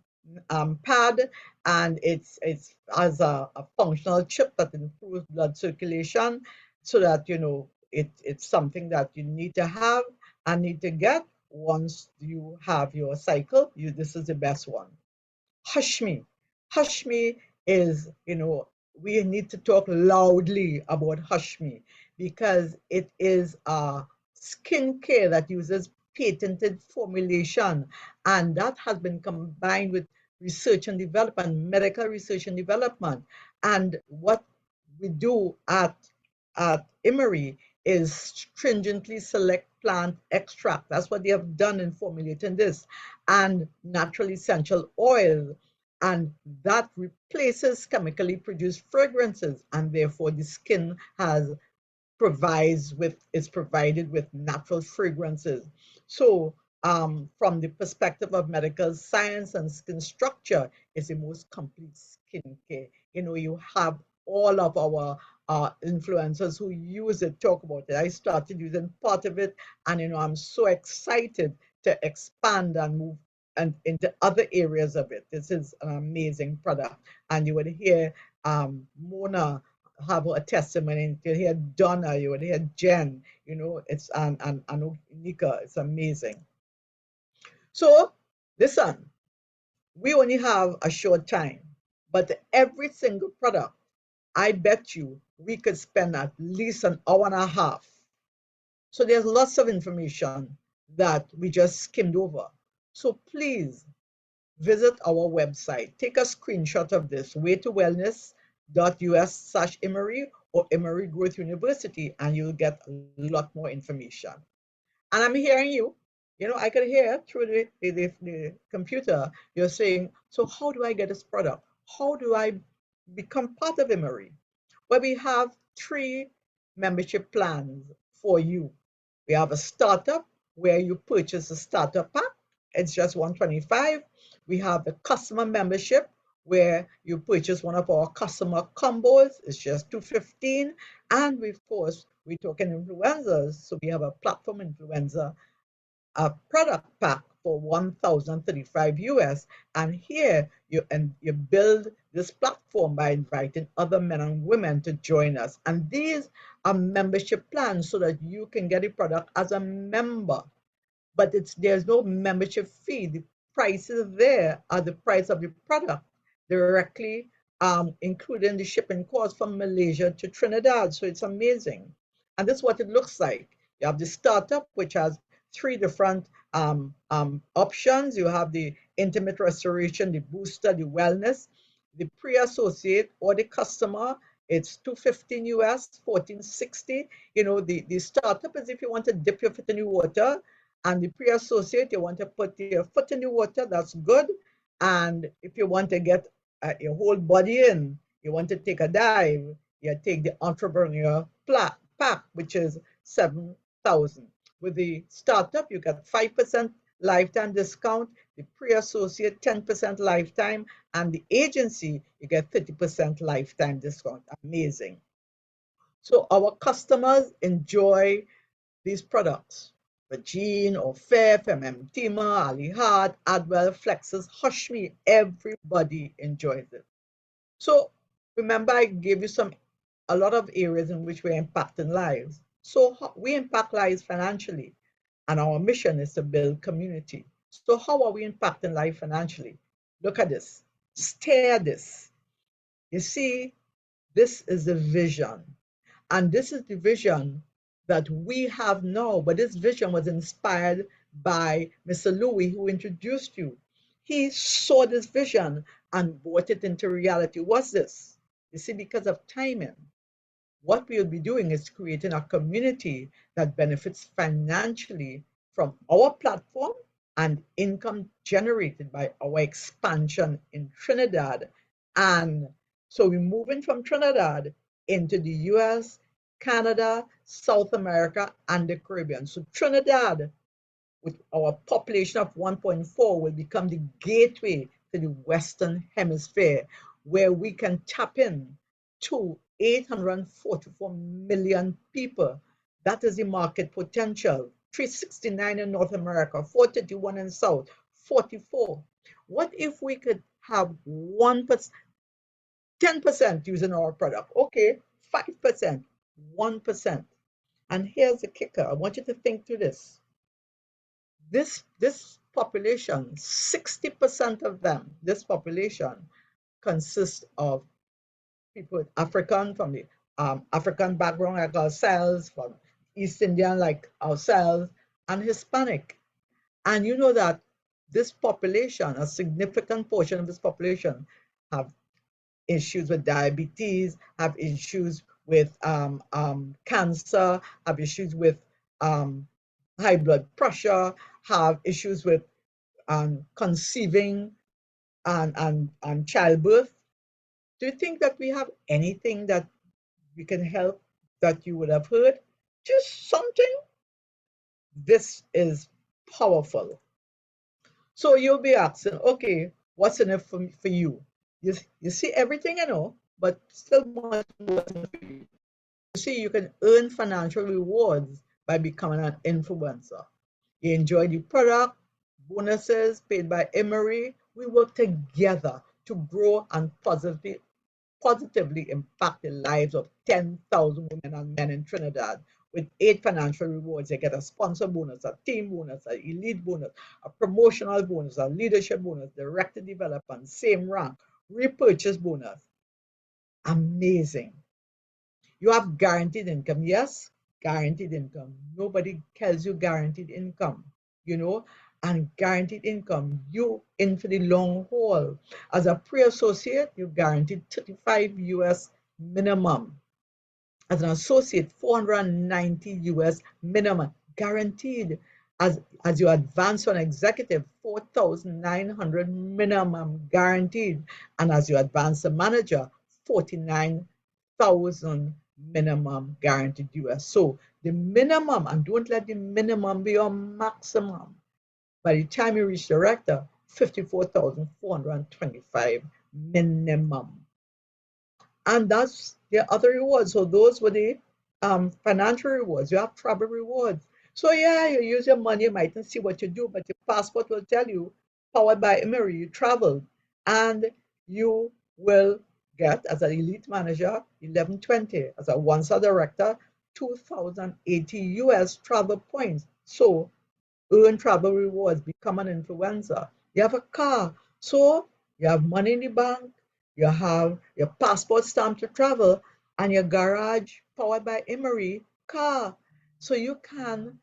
pad, and it's as a functional chip that improves blood circulation, so that it's something that you need to have and need to get once you have your cycle. This is the best one. Hush me. Hush me is, we need to talk loudly about Hush me, because it is a skincare that uses patented formulation, and that has been combined with research and development, medical research and development. And what we do at IMMERI is stringently select plant extract. That's what they have done in formulating this, and natural essential oil. And that replaces chemically produced fragrances, and therefore the skin is provided with natural fragrances. So from the perspective of medical science and skin structure, it's the most complete skincare. You have all of our influencers who use it talk about it. I started using part of it, and I'm so excited to expand and move and into other areas of it. This is an amazing product, and you would hear Mona have a testimony. You hear Donna, you would hear Jen. It's and Nika. It's amazing. So listen, we only have a short time, but every single product, I bet you we could spend at least an hour and a half. So there's lots of information that we just skimmed over. So please visit our website. Take a screenshot of this, waytowellness.us/IMMERI or IMMERI Growth University, and you'll get a lot more information. And I'm hearing you. I could hear through the computer, you're saying, so how do I get this product? How do I become part of IMMERI? Well, we have 3 membership plans for you. We have a startup where you purchase a starter pack. It's just $125. We have the customer membership where you purchase one of our customer combos. It's just $215. And of course, we're talking influencers. So we have a platform influencer, a product pack for $1,035 US. And here you build this platform by inviting other men and women to join us. And these are membership plans so that you can get a product as a member. But there's no membership fee. The prices there are the price of the product directly, including the shipping cost from Malaysia to Trinidad. So it's amazing. And this is what it looks like. You have the startup, which has three different options. You have the intimate restoration, the booster, the wellness, the pre-associate or the customer. It's $215 US, $1460. You know, the startup is if you want to dip your foot in the water, and the pre-associate, you want to put your foot in the water, that's good. And if you want to get your whole body in, you want to take a dive, you take the entrepreneur pack, which is 7,000. With the startup, you get 5% lifetime discount, the pre-associate 10% lifetime, and the agency, you get 30% lifetime discount. Amazing. So our customers enjoy these products. Virgin or Fair, Fememtima, Ali Hart, Adwell, Flexus, Hush Me, everybody enjoys it. So remember I gave you a lot of areas in which we're impacting lives. So we impact lives financially, and our mission is to build community. So how are we impacting life financially? Look at this, stare at this. You see, this is the vision. And this is the vision that we have now. But this vision was inspired by Mr. Louis, who introduced you. He saw this vision and brought it into reality. What's this? You see, because of timing, what we'll be doing is creating a community that benefits financially from our platform and income generated by our expansion in Trinidad. And so we're moving from Trinidad into the US, Canada, South America, and the Caribbean. So Trinidad, with our population of 1.4, will become the gateway to the Western Hemisphere, where we can tap in to 844 million people. That is the market potential. 369 in North America, 431 in South, 44. What if we could have 1%, 10% using our product? Okay, 5%, 1%. And here's the kicker. I want you to think through this. This population, 60% of them, this population consists of people with African, from the African background like ourselves, from East Indian like ourselves, and Hispanic. And you know that this population, a significant portion of this population, have issues with diabetes, have issues with cancer, have issues with high blood pressure, have issues with conceiving and childbirth. Do you think that we have anything that we can help that you would have heard? Just something. This is powerful. So you'll be asking, okay, what's in it for you? You see everything you know, but still much more for you. You see, you can earn financial rewards by becoming an influencer. You enjoy the product, bonuses paid by IMMERI. We work together to grow and positively impact the lives of 10,000 women and men in Trinidad. With 8 financial rewards, they get a sponsor bonus, a team bonus, an elite bonus, a promotional bonus, a leadership bonus, director development, same rank, repurchase bonus. Amazing. You have guaranteed income. Yes, guaranteed income. Nobody tells you guaranteed income, you know, and guaranteed income, you in for the long haul. As a pre-associate, you're guaranteed 35 US minimum. As an associate, 490 US minimum, guaranteed. As you advance to an executive, 4,900 minimum guaranteed. And as you advance to manager, 49,000 minimum guaranteed US. So the minimum, and don't let the minimum be your maximum. By the time you reach director, 54,425 minimum. And that's the other rewards. So those were the financial rewards. You have travel rewards. So yeah, you use your money, you mightn't see what you do, but your passport will tell you, powered by IMMERI, you traveled. And you will get, as an elite manager, 1120. As a one-star director, 2,080 US travel points. So earn travel rewards, become an influencer. You have a car, so you have money in the bank, you have your passport stamp to travel, and your garage powered by IMMERI car. So you can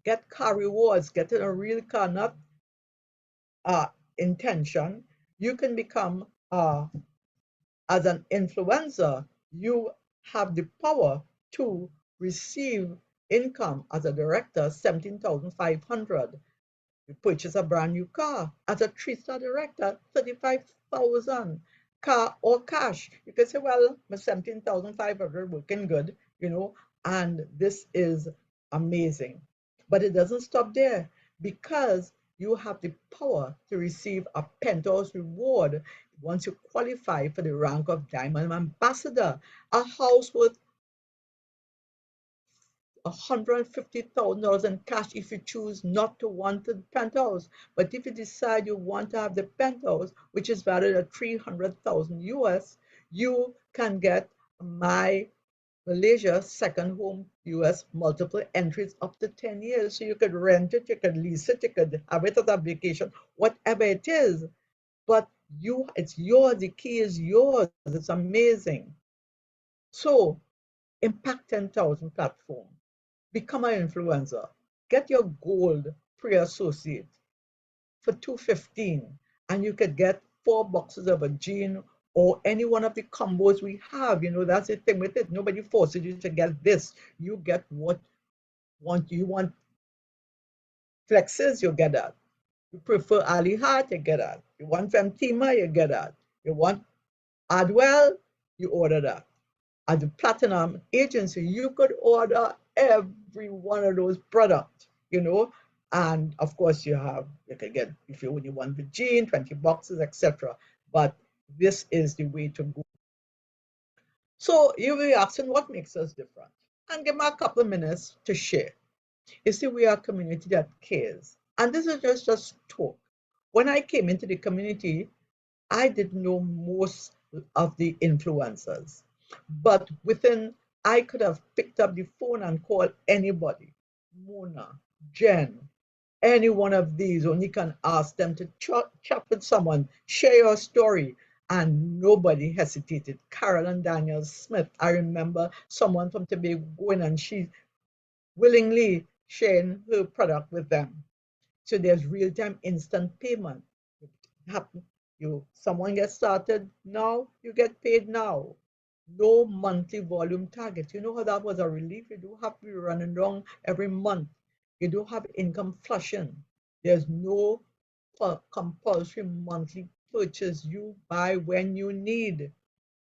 get car rewards, get in a real car, not intention. You can become as an influencer, you have the power to receive income as a director, 17,500. You purchase a brand new car as a three-star director, 35,000. Car or cash. You can say, well, my 17,500 working good, and this is amazing. But it doesn't stop there because you have the power to receive a penthouse reward once you qualify for the rank of Diamond Ambassador, a house worth $150,000 in cash if you choose not to want the penthouse. But if you decide you want to have the penthouse, which is valued at 300,000 US, you can get my Malaysia second home US multiple entries up to 10 years. So you could rent it, you could lease it, you could have it as a vacation, whatever it is. But it's yours, the key is yours. It's amazing. So Impact 10,000 platform. Become an influencer. Get your gold pre-associate for $215, and you could get 4 boxes of a gin or any one of the combos we have. That's the thing with it. Nobody forces you to get this. You get what you want. Flexes, you get that. You prefer Ali Hart, you get that. You want Femtima, you get that. You want Adwell, you order that. As a platinum agency, you could order every one of those products, and of course you can get, if you only want the jean, 20 boxes, etc. But this is the way to go. So you'll be asking what makes us different, and give me a couple of minutes to share. You see, we are a community that cares, and this is just talk. When I came into the community, I didn't know most of the influencers, but I could have picked up the phone and called anybody, Mona, Jen, any one of these, or you can ask them to chat with someone, share your story, and nobody hesitated. Carolyn Daniels Smith, I remember someone from Tobago going and she willingly sharing her product with them. So there's real-time instant payment. Someone gets started now, you get paid now. No monthly volume target. You know how that was a relief? You don't have to be running around every month. You don't have income flushing. There's no compulsory monthly purchase. You buy when you need.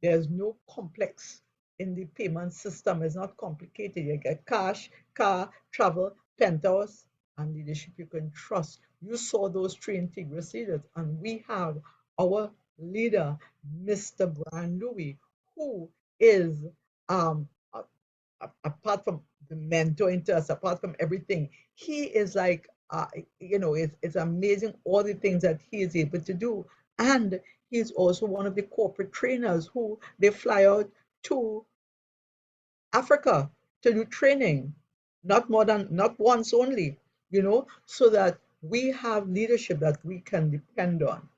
There's no complex in the payment system. It's not complicated. You get cash, car, travel, penthouse, and leadership you can trust. You saw those three integrous leaders, and we have our leader, Mr. Brian Louis, who is apart from the mentoring to us, apart from everything, he is like, it's amazing all the things that he is able to do. And he's also one of the corporate trainers who they fly out to Africa to do training, not once only, so that we have leadership that we can depend on.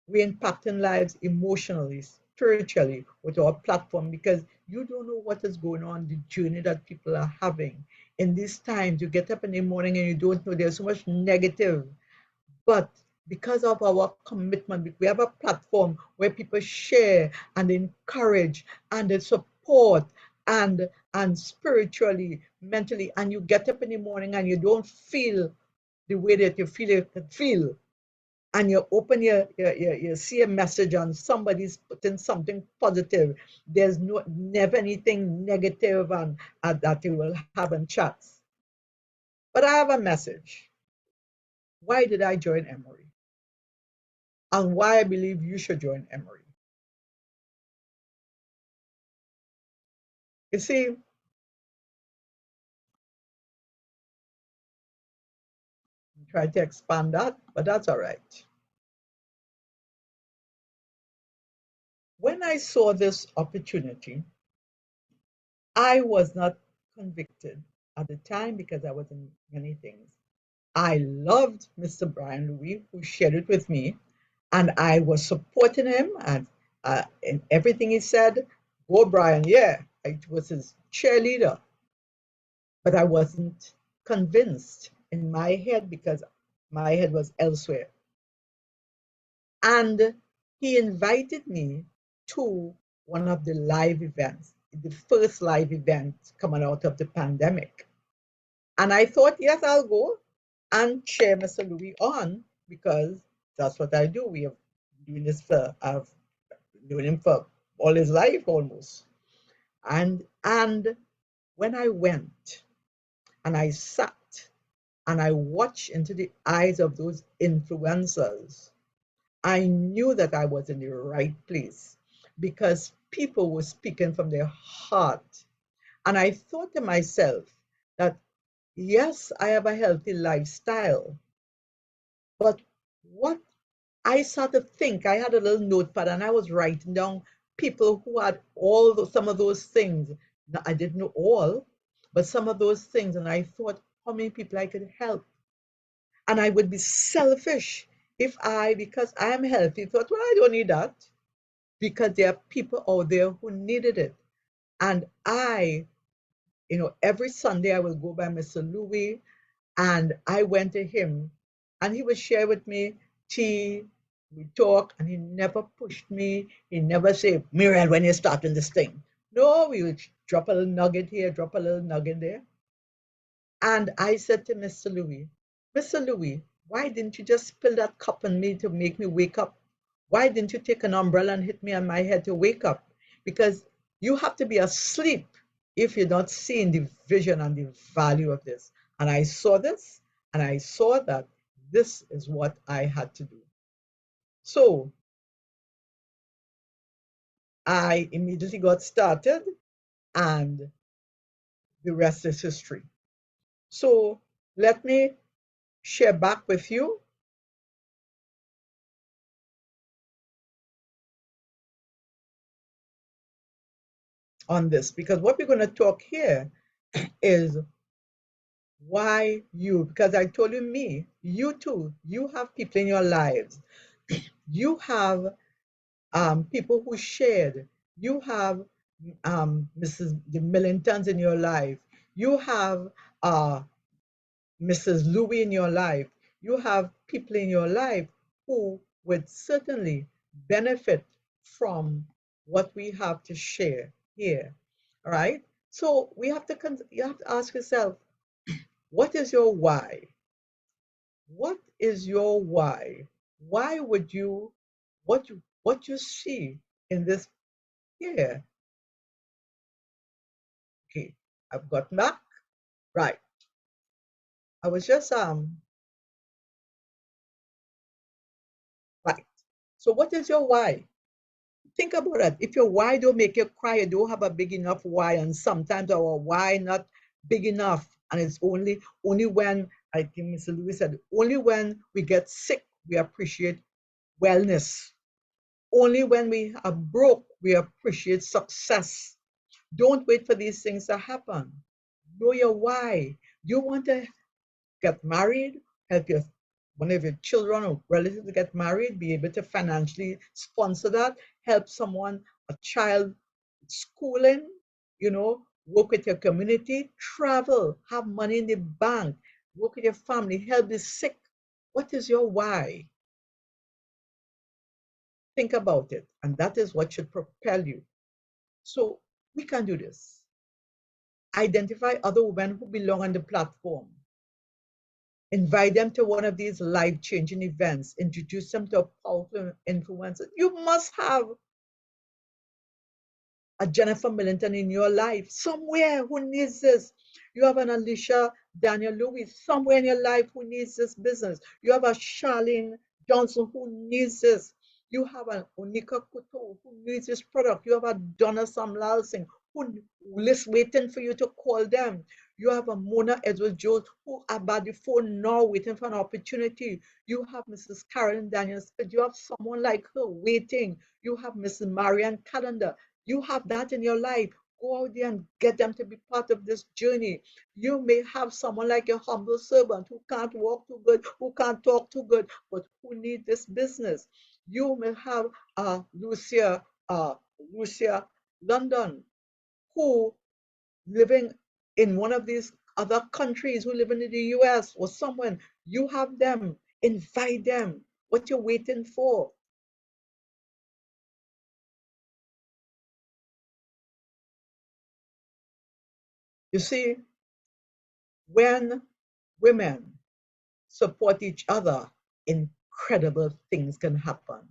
We're impacting lives emotionally, spiritually with our platform because you don't know what is going on, the journey that people are having. In these times, you get up in the morning and you don't know there's so much negative. But because of our commitment, we have a platform where people share and encourage and they support and spiritually, mentally, and you get up in the morning and you don't feel the way that you feel, and you open you see a message and somebody's putting something positive. There's never anything negative and that you will have in chats. But I have a message. Why did I join IMMERI? And why I believe you should join IMMERI. You see, try to expand that, but that's all right. When I saw this opportunity, I was not convicted at the time because I was in many things. I loved Mr. Brian Louis, who shared it with me, and I was supporting him and in everything he said. Go, Brian! Yeah, I was his cheerleader. but I wasn't convinced in my head because my head was elsewhere. And he invited me to one of the live events, the first live event coming out of the pandemic. And I thought, yes, I'll go and cheer Mr. Louis on because that's what I do. We have doing this for, I've known him for all his life almost. And when I went and I sat and I watched into the eyes of those influencers, I knew that I was in the right place because people were speaking from their heart. And I thought to myself that, yes, I have a healthy lifestyle, but what I started to think, I had a little notepad and I was writing down people who had some of those things. Now, I didn't know all, but some of those things. And I thought how many people I could help. And I would be selfish if because I am healthy, thought, well, I don't need that. Because there are people out there who needed it. And every Sunday I will go by Mr. Louis and I went to him and he would share with me tea, we talk, and he never pushed me. He never said, Muriel, when you're starting this thing. No, we would drop a little nugget here, drop a little nugget there. And I said to Mr. Louis, why didn't you just spill that cup on me to make me wake up? Why didn't you take an umbrella and hit me on my head to wake up? Because you have to be asleep if you're not seeing the vision and the value of this. And I saw this, and I saw that this is what I had to do. So I immediately got started, and the rest is history. So let me share back with you on this, because what we're going to talk here is why you, because I told you you too, you have people in your lives. You have people who shared. You have the Millingtons in your life. You have Mrs. Louis in your life. You have people in your life who would certainly benefit from what we have to share here. All right. So you have to ask yourself, what is your why? What is your why? Why would you what you see in this here? Okay, I've got back. Right. I was just right. So what is your why? Think about it. If your why don't make you cry, you don't have a big enough why, and sometimes our why not big enough, and it's only when I think Mr. Lewis said only when we get sick we appreciate wellness. Only when we are broke we appreciate success. Don't wait for these things to happen. Know your why. You want to get married, help one of your children or relatives get married, be able to financially sponsor that, help someone, a child schooling, work with your community, travel, have money in the bank, work with your family, help the sick. What is your why? Think about it. And that is what should propel you. So we can do this. Identify other women who belong on the platform. Invite them to one of these life-changing events. Introduce them to a powerful influencer. You must have a Jennifer Millington in your life somewhere who needs this. You have an Alicia Daniel Lewis somewhere in your life who needs this business. You have a Charlene Johnson who needs this. You have an Onika Kuto who needs this product. You have a Donna Samlal Singh who is waiting for you to call them. You have a Mona Edwards Jones who are by the phone now waiting for an opportunity. You have Mrs. Carolyn Daniels, but you have someone like her waiting. You have Mrs. Marianne Calendar. You have that in your life. Go out there and get them to be part of this journey. You may have someone like your humble servant who can't walk too good, who can't talk too good, but who need this business. You may have Lucia London, who living in one of these other countries who live in the US or someone, you have them, invite them. What you're waiting for? You see, when women support each other, incredible things can happen.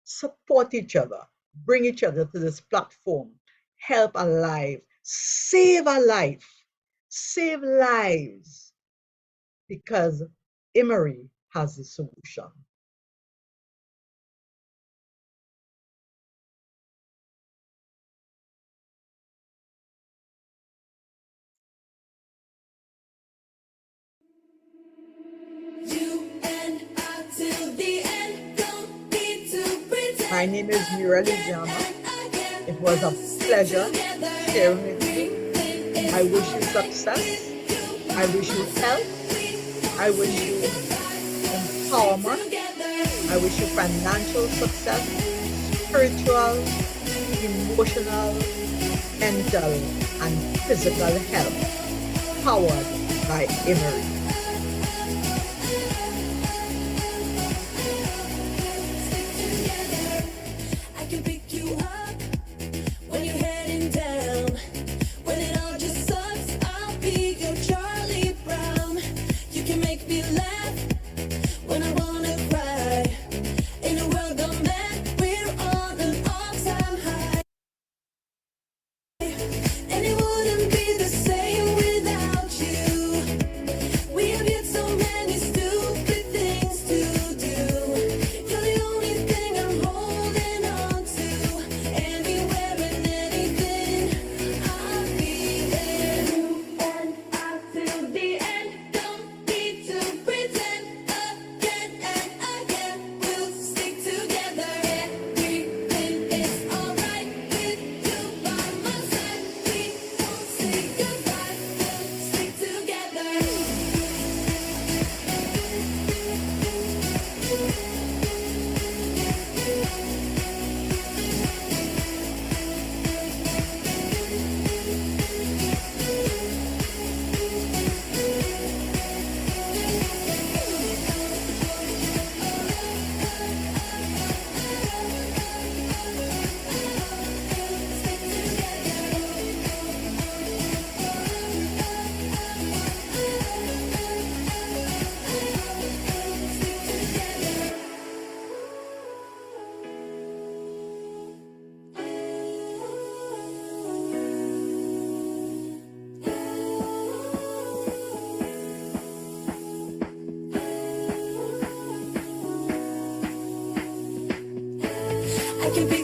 Support each other, bring each other to this platform, help a life, save a life, save lives, because IMMERI has the solution. My name is Muriel Lezama. It was a pleasure sharing with you. I wish you success. I wish you health. I wish you empowerment. I wish you financial success, spiritual, emotional, mental, and physical health, powered by IMMERI. I can be